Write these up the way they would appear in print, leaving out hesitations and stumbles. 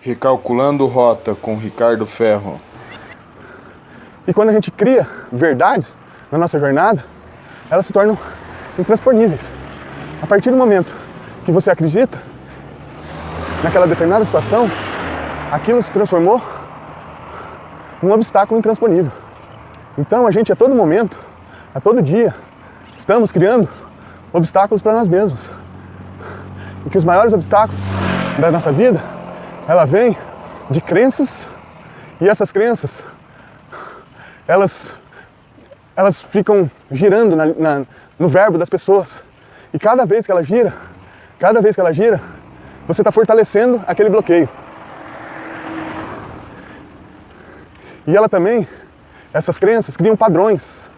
Recalculando Rota com Ricardo Ferro. E quando a gente cria verdades na nossa jornada, elas se tornam intransponíveis. A partir do momento que você acredita naquela determinada situação, aquilo se transformou num obstáculo intransponível. Então a gente a todo momento, a todo dia, estamos criando obstáculos para nós mesmos. E que os maiores obstáculos da nossa vida, ela vem de crenças, e essas crenças, elas ficam girando no verbo das pessoas. E cada vez que ela gira, você está fortalecendo aquele bloqueio. E ela também, essas crenças, criam padrões.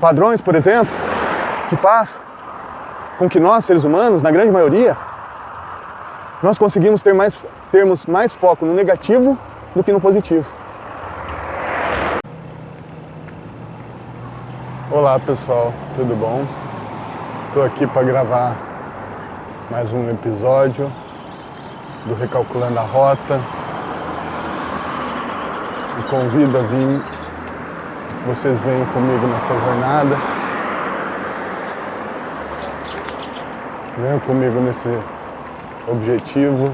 Padrões, por exemplo, que faz com que nós, seres humanos, na grande maioria, nós conseguimos termos mais foco no negativo do que no positivo. Olá pessoal, tudo bom? Estou aqui para gravar mais um episódio do Recalculando a Rota. Me convido a vir, vocês venham comigo nessa jornada. Venham comigo nesse objetivo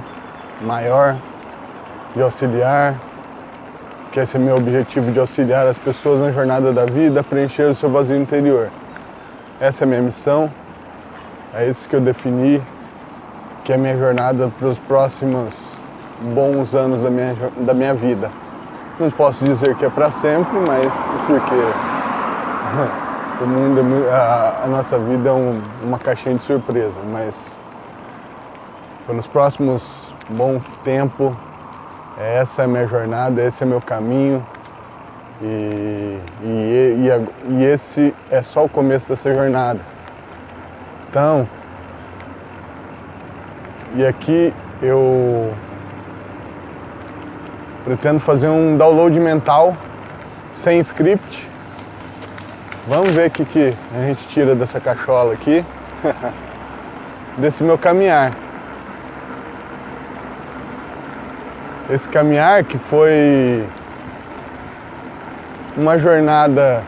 maior de auxiliar, que esse é meu objetivo, de auxiliar as pessoas na jornada da vida a preencher o seu vazio interior. Essa é a minha missão, é isso que eu defini, que é a minha jornada para os próximos bons anos da minha vida. Não posso dizer que é para sempre, mas porque o mundo, a nossa vida é uma caixinha de surpresa, mas pelos próximos bom tempo, essa é a minha jornada, esse é o meu caminho e esse é só o começo dessa jornada. Então, e aqui eu pretendo fazer um download mental sem script. Vamos ver o que a gente tira dessa cachola aqui, desse meu caminhar. Esse caminhar que foi uma jornada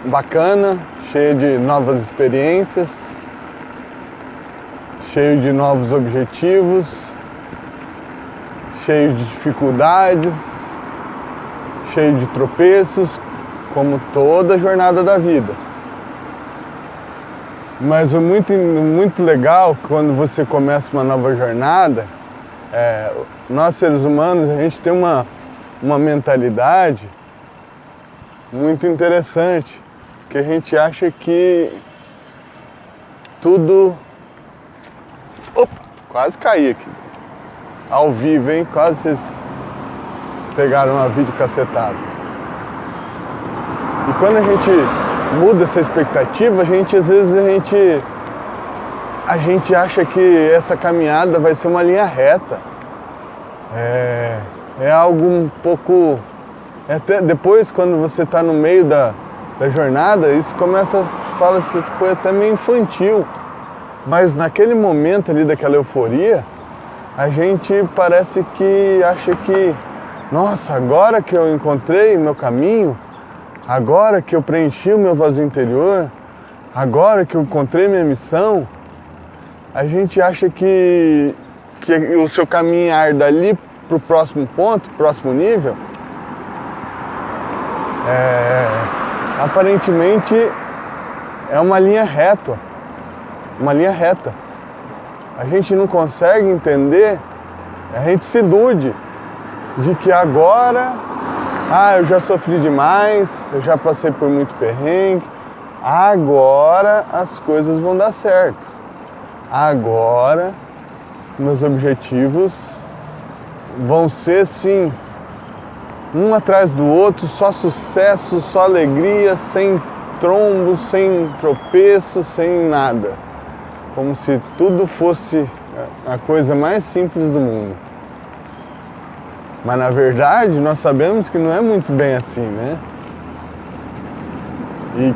bacana, cheia de novas experiências, cheio de novos objetivos, cheio de dificuldades, cheio de tropeços, como toda a jornada da vida. Mas o muito legal, quando você começa uma nova jornada, nós seres humanos, a gente tem uma mentalidade muito interessante, que a gente acha que tudo... Opa, quase caí aqui. Ao vivo, hein? Quase vocês pegaram uma videocacetada. E quando a gente muda essa expectativa, às vezes a gente acha que essa caminhada vai ser uma linha reta. É algo um pouco... Até depois, quando você está no meio da jornada, isso fala-se, foi até meio infantil. Mas naquele momento ali daquela euforia, a gente parece que acha que, nossa, agora que eu encontrei meu caminho, agora que eu preenchi o meu vazio interior, agora que eu encontrei minha missão, a gente acha que o seu caminhar dali para o próximo ponto, próximo nível, aparentemente é uma linha reta. Uma linha reta. A gente não consegue entender, a gente se ilude de que agora, eu já sofri demais, eu já passei por muito perrengue, agora as coisas vão dar certo. Agora meus objetivos vão ser, sim, um atrás do outro, só sucesso, só alegria, sem trombos, sem tropeços, sem nada. Como se tudo fosse a coisa mais simples do mundo. Mas na verdade nós sabemos que não é muito bem assim, né? E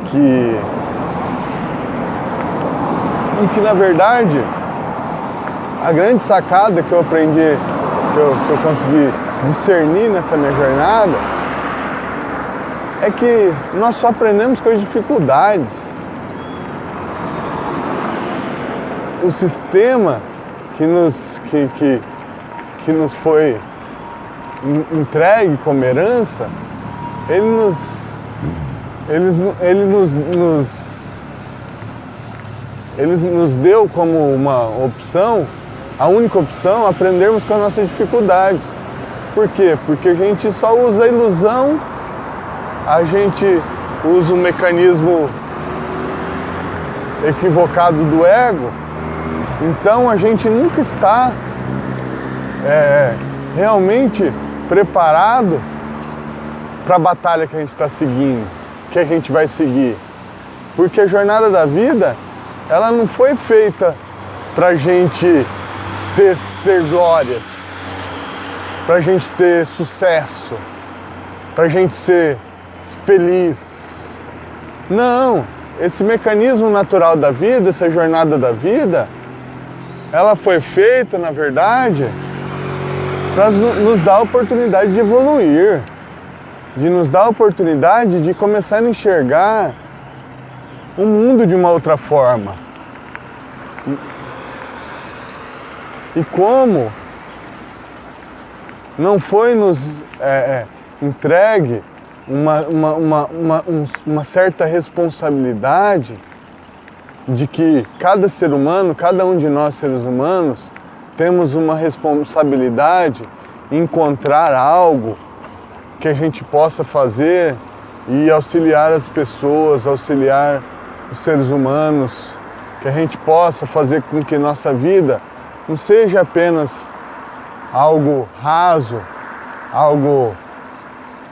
que na verdade a grande sacada que eu aprendi, que eu consegui discernir nessa minha jornada, é que nós só aprendemos com as dificuldades. O sistema que nos foi entregue como herança, ele nos deu como uma opção, a única opção, aprendermos com as nossas dificuldades. Por quê? Porque a gente só usa a ilusão, a gente usa o mecanismo equivocado do ego, então a gente nunca está realmente preparado para a batalha que a gente está seguindo, que a gente vai seguir. Porque a jornada da vida, ela não foi feita para a gente ter glórias, para a gente ter sucesso, para a gente ser feliz. Não, esse mecanismo natural da vida, essa jornada da vida, ela foi feita, na verdade, para nos dar a oportunidade de evoluir, de nos dar a oportunidade de começar a enxergar o mundo de uma outra forma. E como não foi nos entregue uma certa responsabilidade de que cada ser humano, cada um de nós seres humanos, temos uma responsabilidade em encontrar algo que a gente possa fazer e auxiliar as pessoas, auxiliar os seres humanos, que a gente possa fazer com que nossa vida não seja apenas algo raso, algo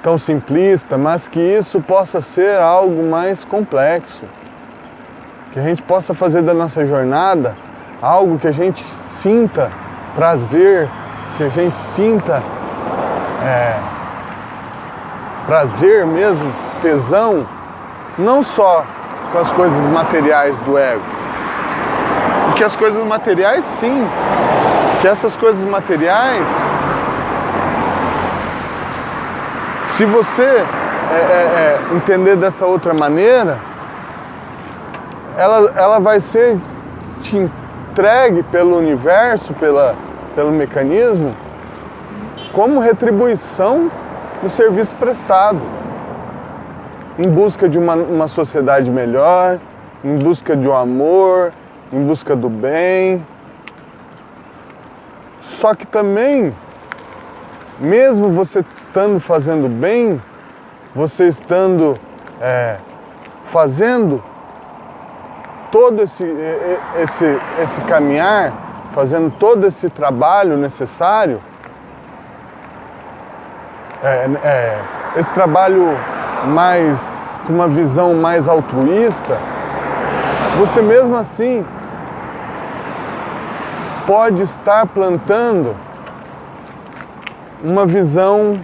tão simplista, mas que isso possa ser algo mais complexo. Que a gente possa fazer da nossa jornada algo que a gente sinta prazer, que a gente sinta prazer mesmo, tesão, não só com as coisas materiais do ego. Porque as coisas materiais, sim, que essas coisas materiais, se você entender dessa outra maneira, ela vai ser te entregue pelo universo, pelo mecanismo, como retribuição do serviço prestado, em busca de uma sociedade melhor, em busca de um amor, em busca do bem. Só que também, mesmo você estando fazendo bem, você estando fazendo todo esse caminhar, fazendo todo esse trabalho necessário, esse trabalho com uma visão mais altruísta, você mesmo assim pode estar plantando uma visão,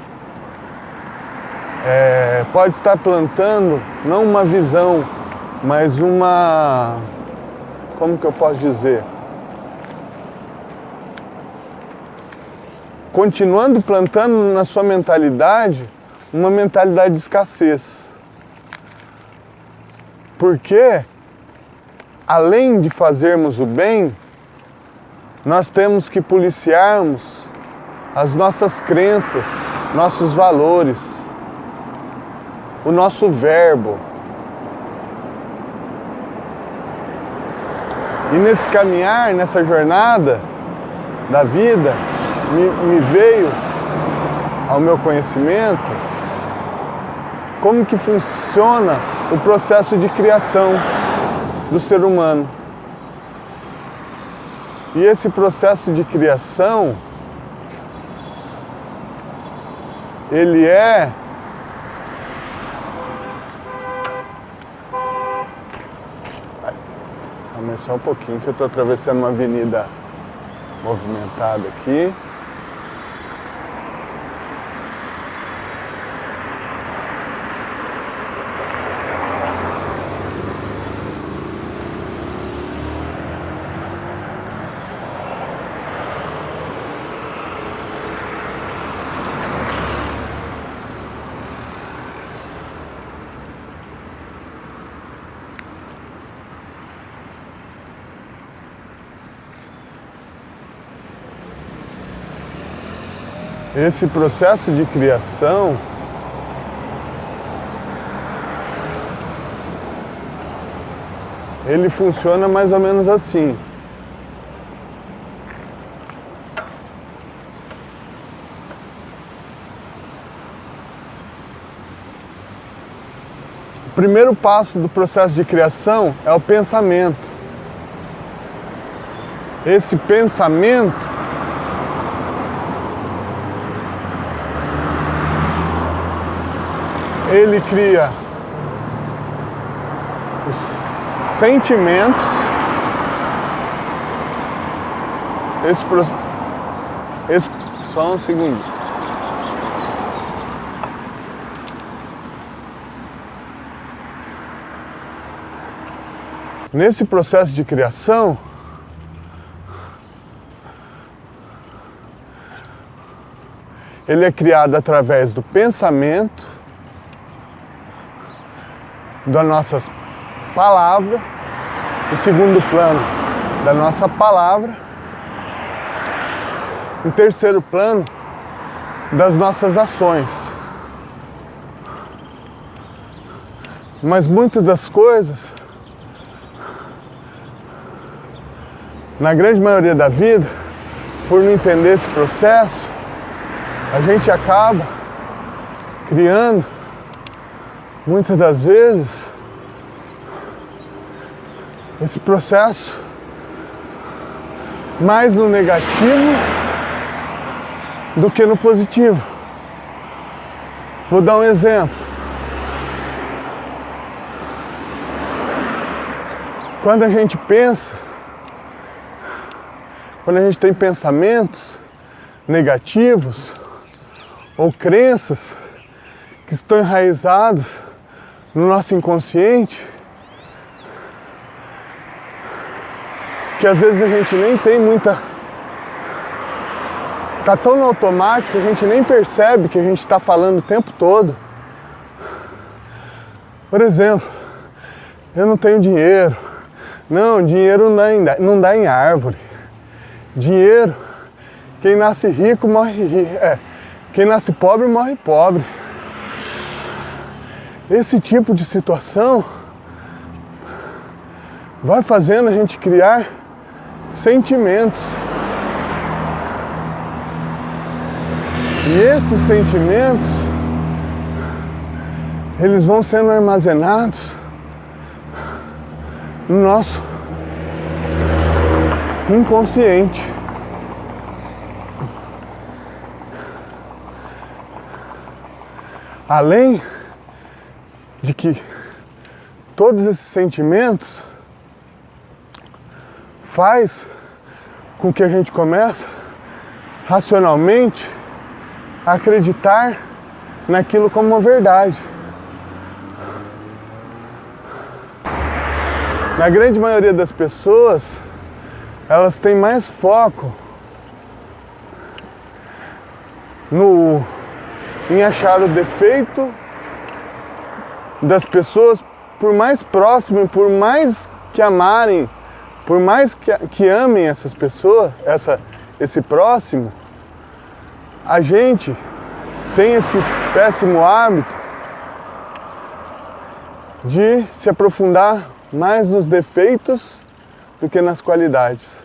pode estar plantando não uma visão, mas como que eu posso dizer? Continuando plantando na sua mentalidade uma mentalidade de escassez. Porque, além de fazermos o bem, nós temos que policiarmos as nossas crenças, nossos valores, o nosso verbo. E nesse caminhar, nessa jornada da vida, me veio ao meu conhecimento como que funciona o processo de criação do ser humano. E esse processo de criação, ele Calma só um pouquinho que eu estou atravessando uma avenida movimentada aqui. Esse processo de criação ele funciona mais ou menos assim. O primeiro passo do processo de criação é o pensamento. Esse pensamento ele cria os sentimentos. Só um segundo. Nesse processo de criação, ele é criado através do pensamento, das nossas palavras, em segundo plano, da nossa palavra, em terceiro plano, das nossas ações. Mas muitas das coisas, na grande maioria da vida, por não entender esse processo, a gente acaba criando, muitas das vezes, esse processo mais no negativo do que no positivo. Vou dar um exemplo. Quando a gente pensa, quando a gente tem pensamentos negativos ou crenças que estão enraizados no nosso inconsciente, que às vezes a gente nem tem muita... Tá tão no automático que a gente nem percebe que a gente está falando o tempo todo. Por exemplo, eu não tenho dinheiro. Não, dinheiro não dá em árvore. Dinheiro, quem nasce rico morre rico. Quem nasce pobre morre pobre. Esse tipo de situação vai fazendo a gente criar sentimentos. E esses sentimentos, eles vão sendo armazenados no nosso inconsciente. Além de que todos esses sentimentos faz com que a gente comece racionalmente a acreditar naquilo como uma verdade. Na grande maioria das pessoas, elas têm mais foco em achar o defeito das pessoas, por mais próximo e por mais que amarem, por mais que amem essas pessoas, esse próximo, a gente tem esse péssimo hábito de se aprofundar mais nos defeitos do que nas qualidades.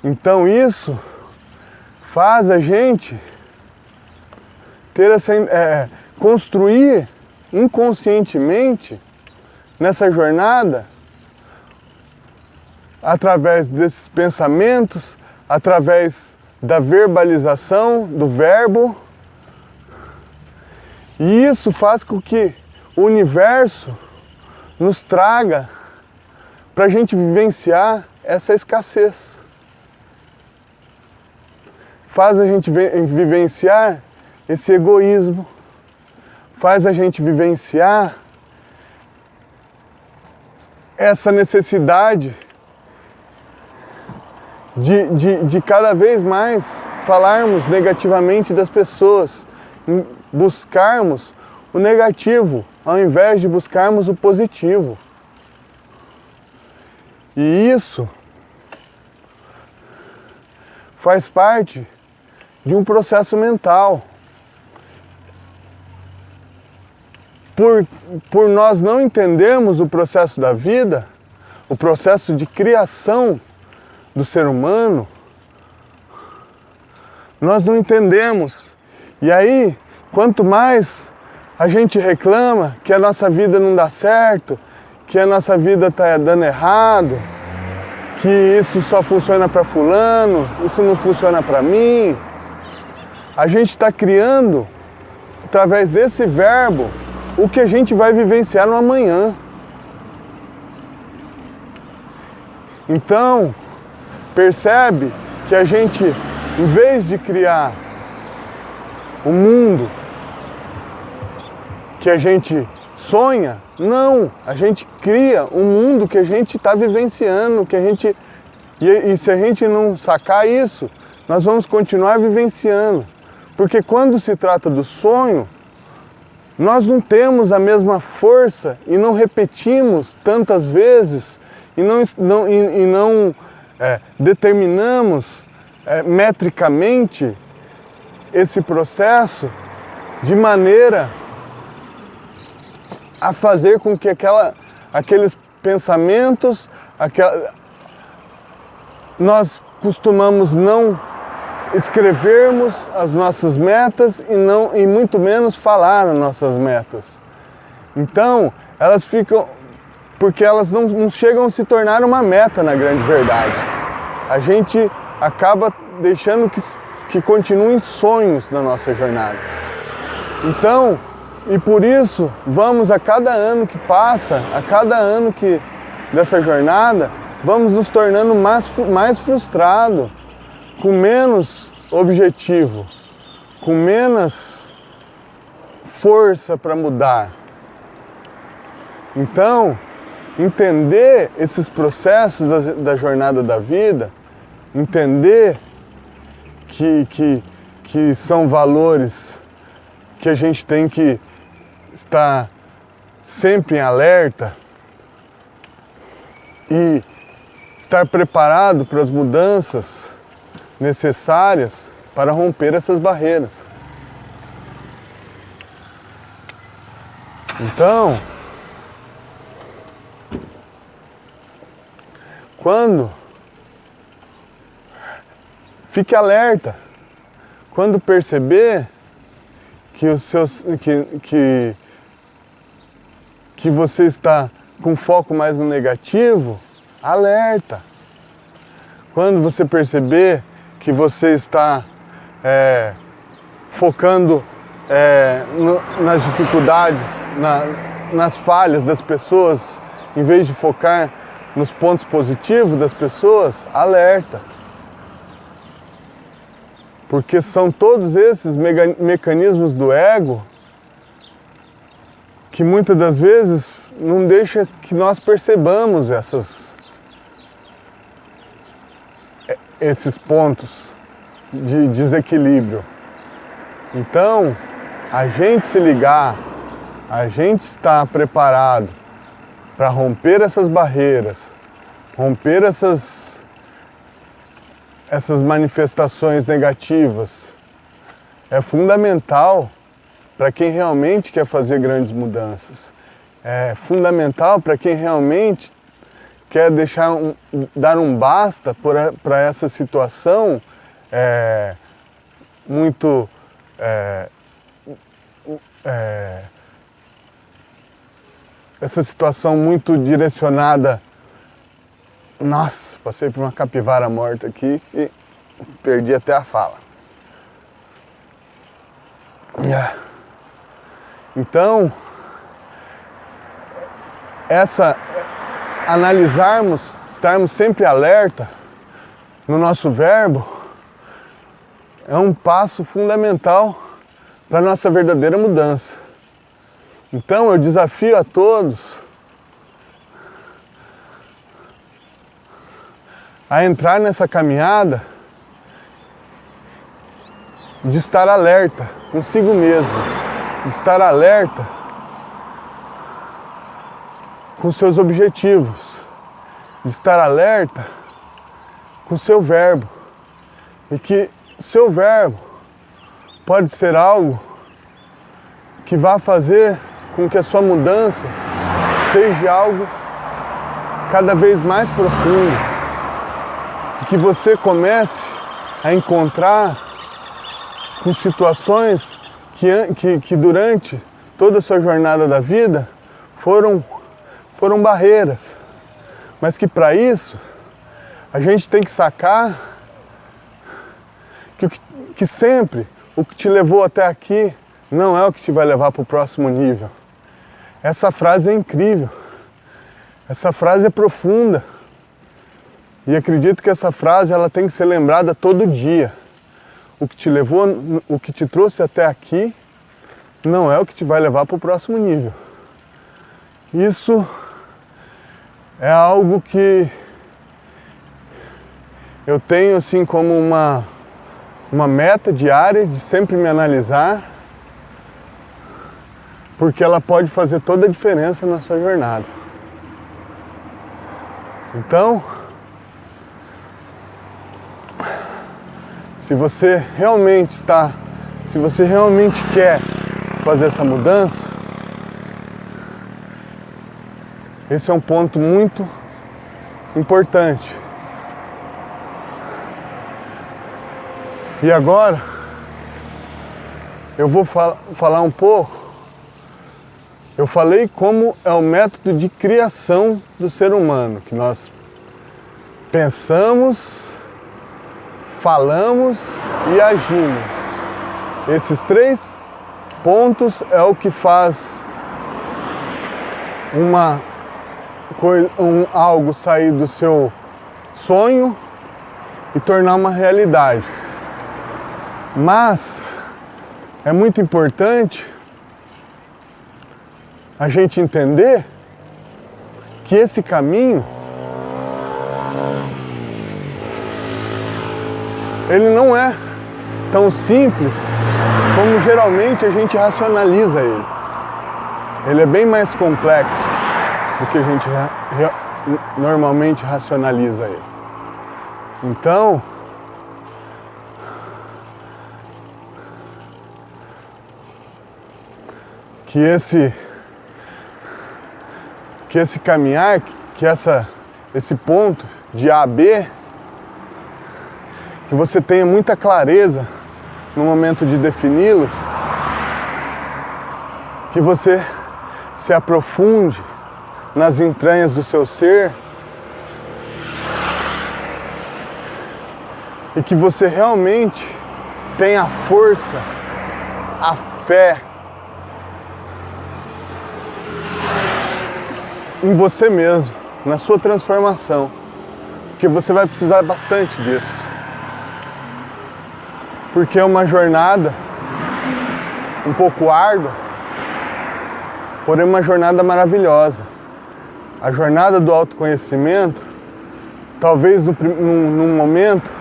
Então isso faz a gente ter construir inconscientemente nessa jornada, através desses pensamentos, através da verbalização do verbo, e isso faz com que o universo nos traga para a gente vivenciar essa escassez. Faz a gente vivenciar esse egoísmo, faz a gente vivenciar essa necessidade de cada vez mais falarmos negativamente das pessoas, buscarmos o negativo ao invés de buscarmos o positivo. E isso faz parte de um processo mental. Por nós não entendermos o processo da vida, o processo de criação do ser humano, nós não entendemos. E aí, quanto mais a gente reclama que a nossa vida não dá certo, que a nossa vida está dando errado, que isso só funciona para fulano, isso não funciona para mim, a gente está criando, através desse verbo, o que a gente vai vivenciar no amanhã. Então, percebe que a gente, em vez de criar um mundo que a gente sonha, não, a gente cria um mundo que a gente está vivenciando, que a gente, e se a gente não sacar isso, nós vamos continuar vivenciando. Porque quando se trata do sonho, nós não temos a mesma força e não repetimos tantas vezes e não determinamos metricamente esse processo de maneira a fazer com que aqueles pensamentos, nós costumamos não escrevermos as nossas metas e muito menos falar as nossas metas. Então, elas ficam, porque elas não chegam a se tornar uma meta na grande verdade. A gente acaba deixando que continuem sonhos na nossa jornada. Então, e por isso, vamos a cada ano que passa, a cada ano dessa jornada, vamos nos tornando mais frustrados, com menos objetivo, com menos força para mudar. Então, entender esses processos da jornada da vida, entender que são valores que a gente tem que estar sempre em alerta e estar preparado para as mudanças necessárias para romper essas barreiras. Então, fique alerta, quando perceber que que você está com foco mais no negativo, alerta. Quando você perceber que você está focando nas dificuldades, nas falhas das pessoas, em vez de focar nos pontos positivos das pessoas, alerta. Porque são todos esses mecanismos do ego que muitas das vezes não deixa que nós percebamos esses pontos de desequilíbrio. Então, a gente se ligar, a gente estar preparado para romper essas barreiras, romper essas manifestações negativas, é fundamental para quem realmente quer fazer grandes mudanças. É fundamental para quem realmente quer dar um basta para essa situação essa situação muito direcionada. Nossa, passei por uma capivara morta aqui e perdi até a fala. Então, analisarmos, estarmos sempre alerta no nosso verbo, é um passo fundamental para a nossa verdadeira mudança. Então, eu desafio a todos a entrar nessa caminhada de estar alerta consigo mesmo, de estar alerta com seus objetivos, de estar alerta com o seu verbo, e que seu verbo pode ser algo que vá fazer com que a sua mudança seja algo cada vez mais profundo. E que você comece a encontrar com situações que durante toda a sua jornada da vida foram barreiras. Mas que para isso a gente tem que sacar que sempre o que te levou até aqui não é o que te vai levar para o próximo nível. Essa frase é incrível. Essa frase é profunda. E acredito que essa frase ela tem que ser lembrada todo dia. O que te levou, o que te trouxe até aqui não é o que te vai levar para o próximo nível. Isso é algo que eu tenho assim como uma meta diária de sempre me analisar, porque ela pode fazer toda a diferença na sua jornada. Então, se você realmente quer fazer essa mudança, esse é um ponto muito importante. E agora, eu vou falar um pouco. Eu falei como é o método de criação do ser humano, que nós pensamos, falamos e agimos. Esses 3 pontos é o que faz algo sair do seu sonho e tornar uma realidade. Mas é muito importante a gente entender que esse caminho ele não é tão simples como geralmente a gente racionaliza ele. Ele é bem mais complexo do que a gente normalmente racionaliza ele. Então, que esse caminhar, esse ponto de A a B, que você tenha muita clareza no momento de defini-los, que você se aprofunde nas entranhas do seu ser e que você realmente tenha a força, a fé em você mesmo, na sua transformação, porque você vai precisar bastante disso. Porque é uma jornada um pouco árdua, porém uma jornada maravilhosa. A jornada do autoconhecimento, talvez num momento,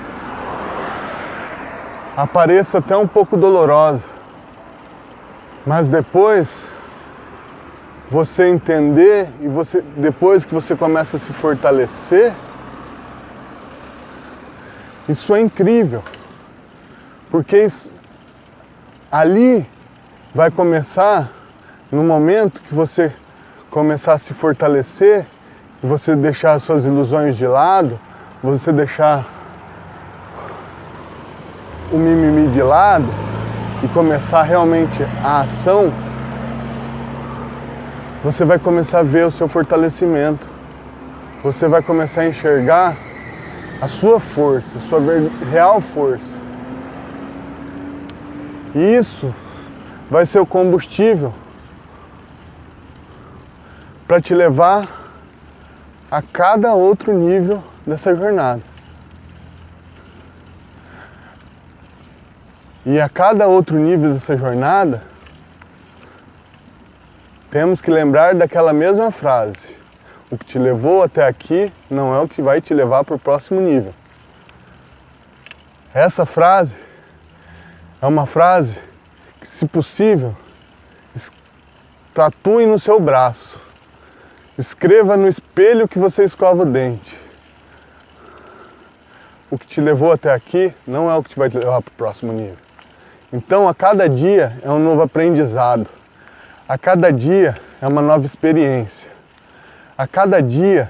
apareça até um pouco dolorosa, mas depois você entender e depois que você começa a se fortalecer, isso é incrível, porque ali vai começar, no momento que você começar a se fortalecer, e você deixar as suas ilusões de lado, você deixar o mimimi de lado e começar realmente a ação, você vai começar a ver o seu fortalecimento. Você vai começar a enxergar a sua força, a sua real força. E isso vai ser o combustível para te levar a cada outro nível dessa jornada. E a cada outro nível dessa jornada, temos que lembrar daquela mesma frase. O que te levou até aqui não é o que vai te levar para o próximo nível. Essa frase é uma frase que, se possível, tatue no seu braço. Escreva no espelho que você escova o dente. O que te levou até aqui não é o que te vai levar para o próximo nível. Então, a cada dia é um novo aprendizado. A cada dia é uma nova experiência. A cada dia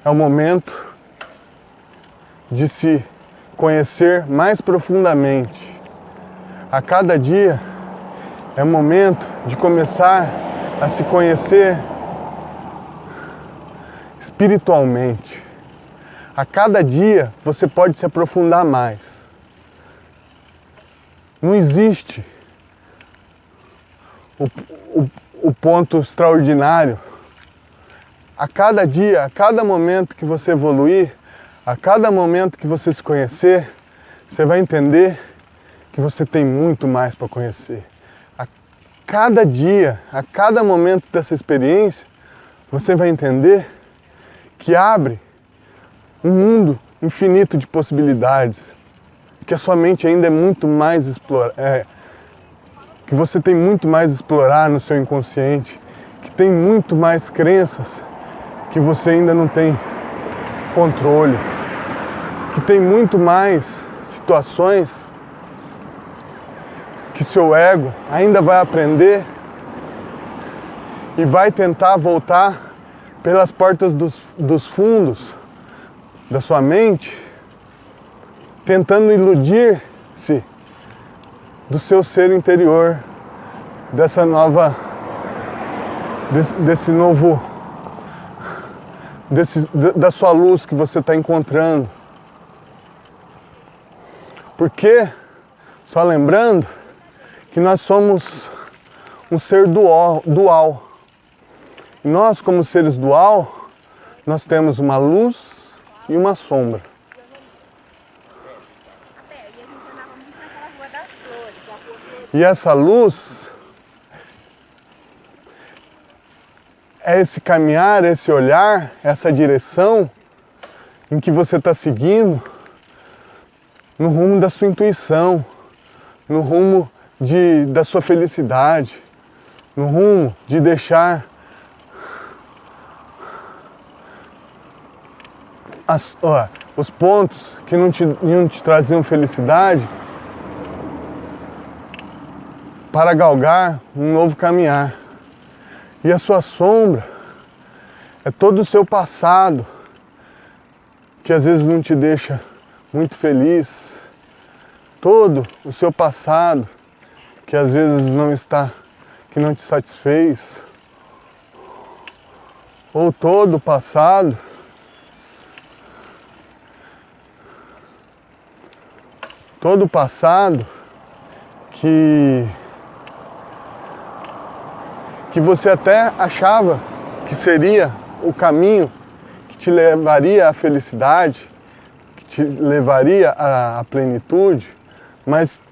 é o momento de se conhecer mais profundamente. A cada dia é o momento de começar a se conhecer espiritualmente. A cada dia você pode se aprofundar mais. Não existe o ponto extraordinário. A cada dia, a cada momento que você evoluir, a cada momento que você se conhecer, você vai entender que você tem muito mais para conhecer. A cada dia, a cada momento dessa experiência, você vai entender que abre um mundo infinito de possibilidades, que a sua mente ainda é muito mais que você tem muito mais a explorar no seu inconsciente, que tem muito mais crenças que você ainda não tem controle, que tem muito mais situações que seu ego ainda vai aprender e vai tentar voltar pelas portas dos fundos da sua mente, tentando iludir-se do seu ser interior, da sua luz que você está encontrando. Porque, só lembrando, que nós somos um ser dual. E nós, como seres dual, nós temos uma luz e uma sombra. E essa luz é esse caminhar, esse olhar, essa direção em que você está seguindo no rumo da sua intuição, no rumo da sua felicidade, no rumo de deixar os pontos que não te traziam felicidade para galgar um novo caminhar. E a sua sombra é todo o seu passado que às vezes não te deixa muito feliz, todo o seu passado que às vezes que não te satisfez, ou todo o passado que você até achava que seria o caminho que te levaria à felicidade, que te levaria à plenitude, mas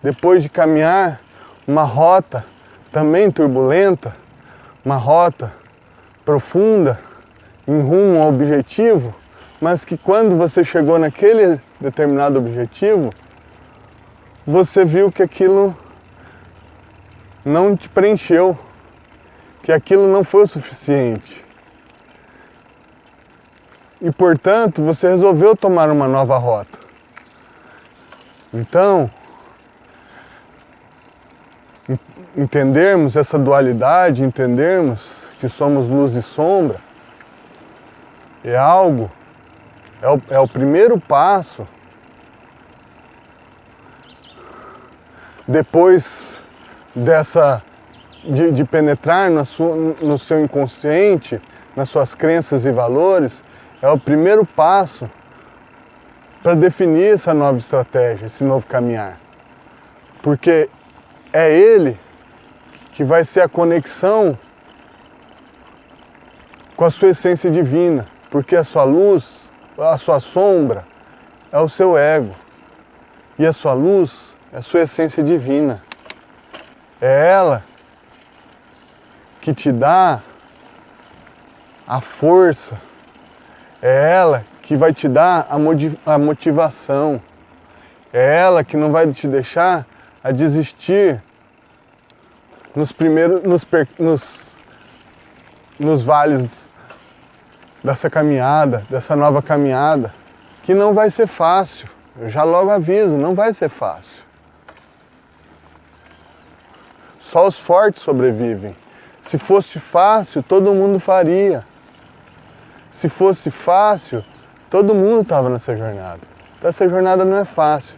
depois de caminhar uma rota também turbulenta, uma rota profunda, em rumo ao objetivo, mas que quando você chegou naquele determinado objetivo, você viu que aquilo não te preencheu, que aquilo não foi o suficiente. E, portanto, você resolveu tomar uma nova rota. Então, entendermos essa dualidade, entendermos que somos luz e sombra, é o primeiro passo depois de penetrar no seu inconsciente, nas suas crenças e valores, é o primeiro passo para definir essa nova estratégia, esse novo caminhar. Porque é ele que vai ser a conexão com a sua essência divina, porque a sua luz, a sua sombra é o seu ego e a sua luz é a sua essência divina. É ela que te dá a força, é ela que vai te dar a motivação, é ela que não vai te deixar a desistir nos vales dessa caminhada, dessa nova caminhada, que não vai ser fácil, Eu já logo aviso, não vai ser fácil. Só os fortes sobrevivem. Se fosse fácil, todo mundo faria. Se fosse fácil, todo mundo estava nessa jornada. Então essa jornada não é fácil.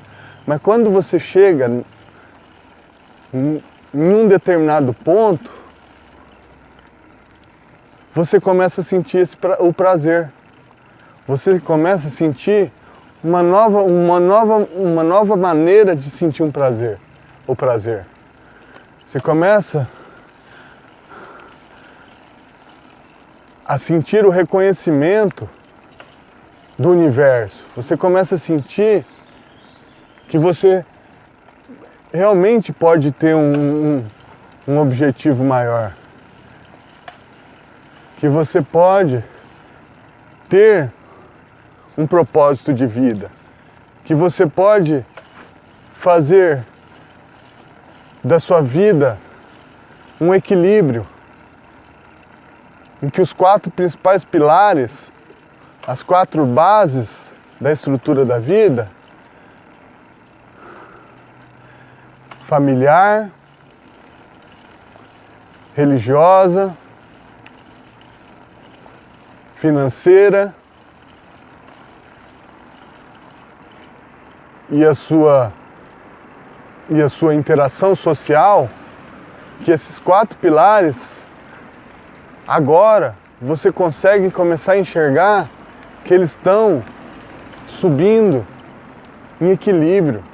Mas quando você chega em um determinado ponto, você começa a sentir o prazer. Você começa a sentir uma nova maneira de sentir o prazer. Você começa a sentir o reconhecimento do universo. Você começa a sentir que você realmente pode ter um objetivo maior. Que você pode ter um propósito de vida. Que você pode fazer da sua vida um equilíbrio em que os 4 principais pilares, as 4 bases da estrutura da vida, familiar, religiosa, financeira e a sua interação social, que esses 4 pilares, agora você consegue começar a enxergar que eles estão subindo em equilíbrio.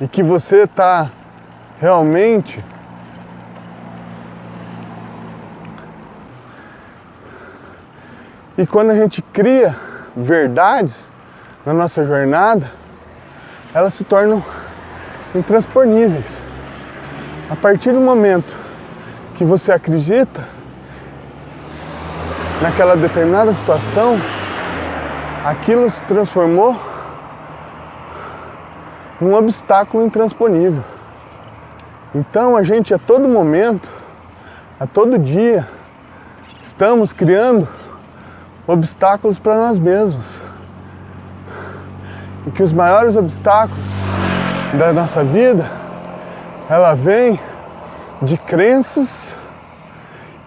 E que você está realmente E quando a gente cria verdades na nossa jornada, elas se tornam intransponíveis. A partir do momento que você acredita naquela determinada situação, aquilo se transformou num obstáculo intransponível. Então a gente a todo momento, a todo dia, estamos criando obstáculos para nós mesmos. E que os maiores obstáculos da nossa vida, ela vem de crenças,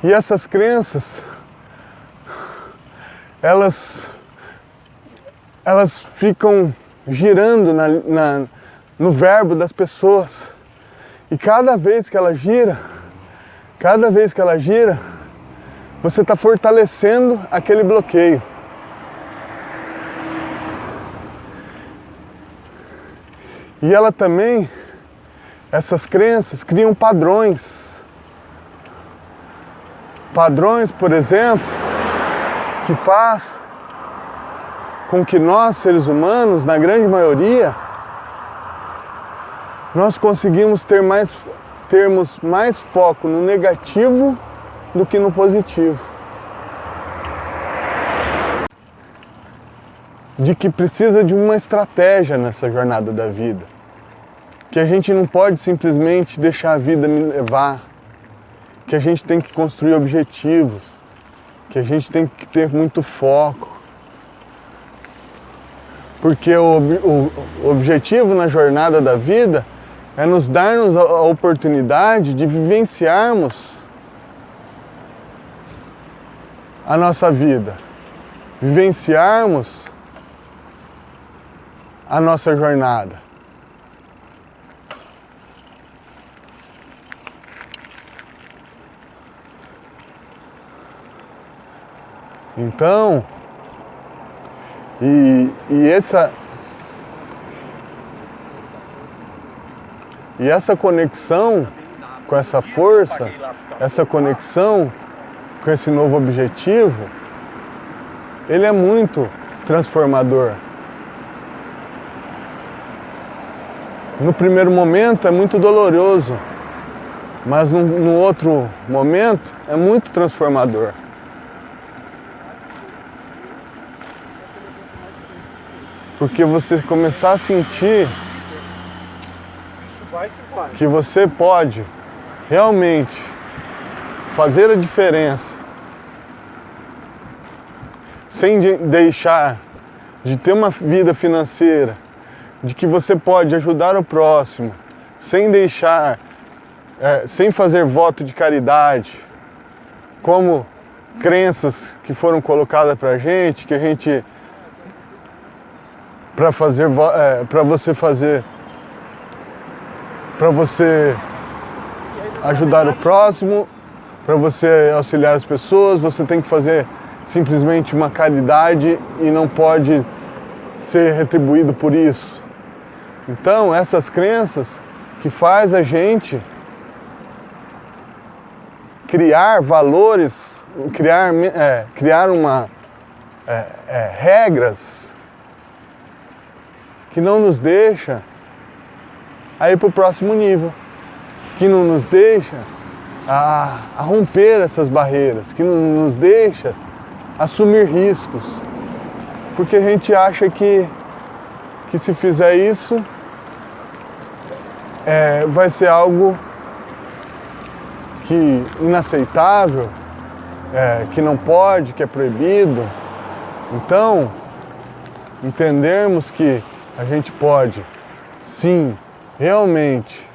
e essas crenças, elas ficam girando no verbo das pessoas. E cada vez que ela gira, você está fortalecendo aquele bloqueio. E ela também, essas crenças, criam padrões. Padrões, por exemplo, que faz com que nós, seres humanos, na grande maioria, nós conseguimos termos mais foco no negativo do que no positivo. De que precisa de uma estratégia nessa jornada da vida. Que a gente não pode simplesmente deixar a vida me levar. Que a gente tem que construir objetivos. Que a gente tem que ter muito foco. Porque o objetivo na jornada da vida é nos darmos a oportunidade de vivenciarmos a nossa vida, vivenciarmos a nossa jornada. Então, essa conexão com essa força, essa conexão com esse novo objetivo, ele é muito transformador. No primeiro momento é muito doloroso, mas no outro momento é muito transformador. Porque você começar a sentir que você pode realmente fazer a diferença sem deixar de ter uma vida financeira, de que você pode ajudar o próximo, sem deixar, sem fazer voto de caridade, como crenças que foram colocadas pra gente, que a gente, para você ajudar o próximo, para você auxiliar as pessoas, você tem que fazer simplesmente uma caridade e não pode ser retribuído por isso. Então, essas crenças que faz a gente criar valores, criar regras que não nos deixa a ir para o próximo nível, que não nos deixa a romper essas barreiras, que não nos deixa assumir riscos, porque a gente acha que se fizer isso vai ser algo que inaceitável, que não pode, que é proibido. Então, entendermos que a gente pode, sim, realmente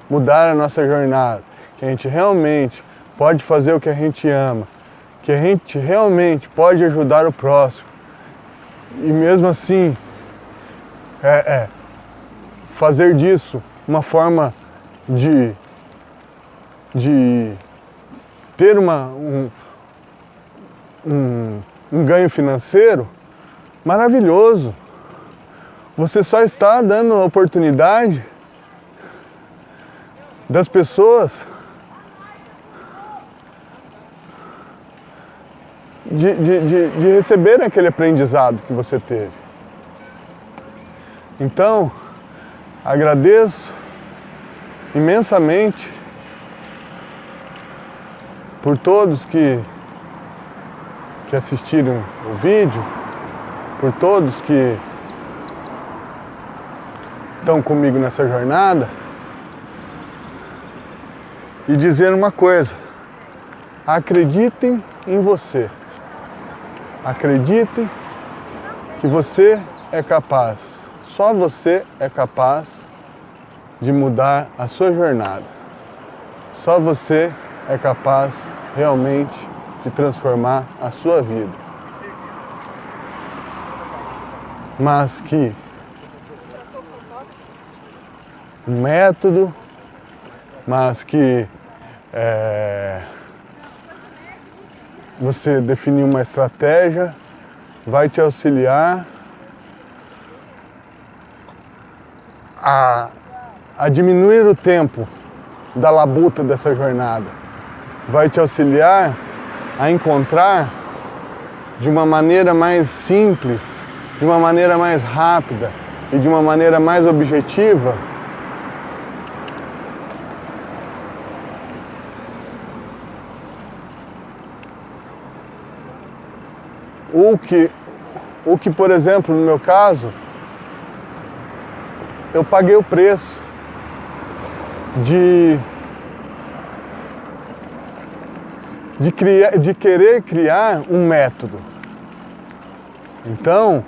mudar a nossa jornada, que a gente realmente pode fazer o que a gente ama, que a gente realmente pode ajudar o próximo. E mesmo assim, fazer disso uma forma de ter um ganho financeiro maravilhoso. Você só está dando a oportunidade das pessoas de receberem aquele aprendizado que você teve. Então, agradeço imensamente por todos que assistiram o vídeo, por todos que estão comigo nessa jornada, e dizer uma coisa: acreditem em você, acreditem que você é capaz, só você é capaz de mudar a sua jornada, só você é capaz realmente de transformar a sua vida. Mas que um método, mas que você definir uma estratégia vai te auxiliar a diminuir o tempo da labuta dessa jornada, vai te auxiliar a encontrar de uma maneira mais simples, de uma maneira mais rápida e de uma maneira mais objetiva o que, por exemplo, no meu caso, eu paguei o preço de querer criar um método. Então,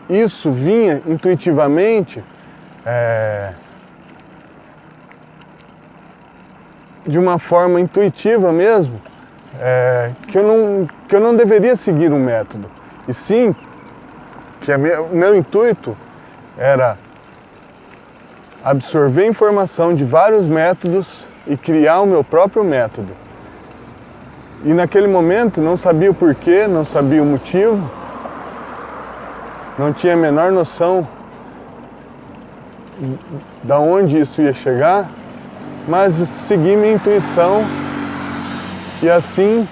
isso vinha intuitivamente de uma forma intuitiva mesmo, que eu não deveria seguir um método, e sim que o meu intuito era absorver informação de vários métodos e criar o meu próprio método. E naquele momento não sabia o porquê, não sabia o motivo, não tinha a menor noção de onde isso ia chegar, mas segui minha intuição e assim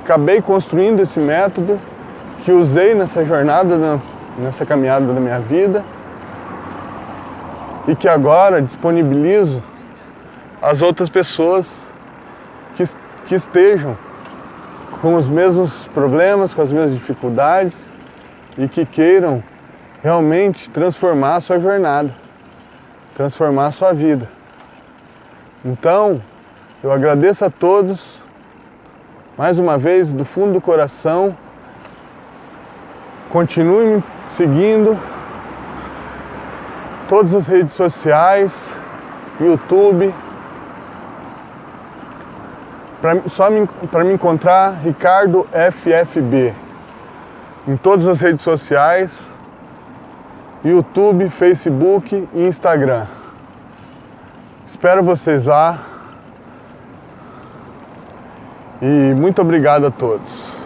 acabei construindo esse método que usei nessa jornada, nessa caminhada da minha vida, e que agora disponibilizo às outras pessoas que estejam com os mesmos problemas, com as mesmas dificuldades e que queiram realmente transformar a sua jornada, transformar a sua vida. Então, Eu agradeço a todos, mais uma vez, do fundo do coração. Continue me seguindo, todas as redes sociais, YouTube. Para me encontrar, Ricardo FFB. Em todas as redes sociais, YouTube, Facebook e Instagram. Espero vocês lá. E muito obrigado a todos.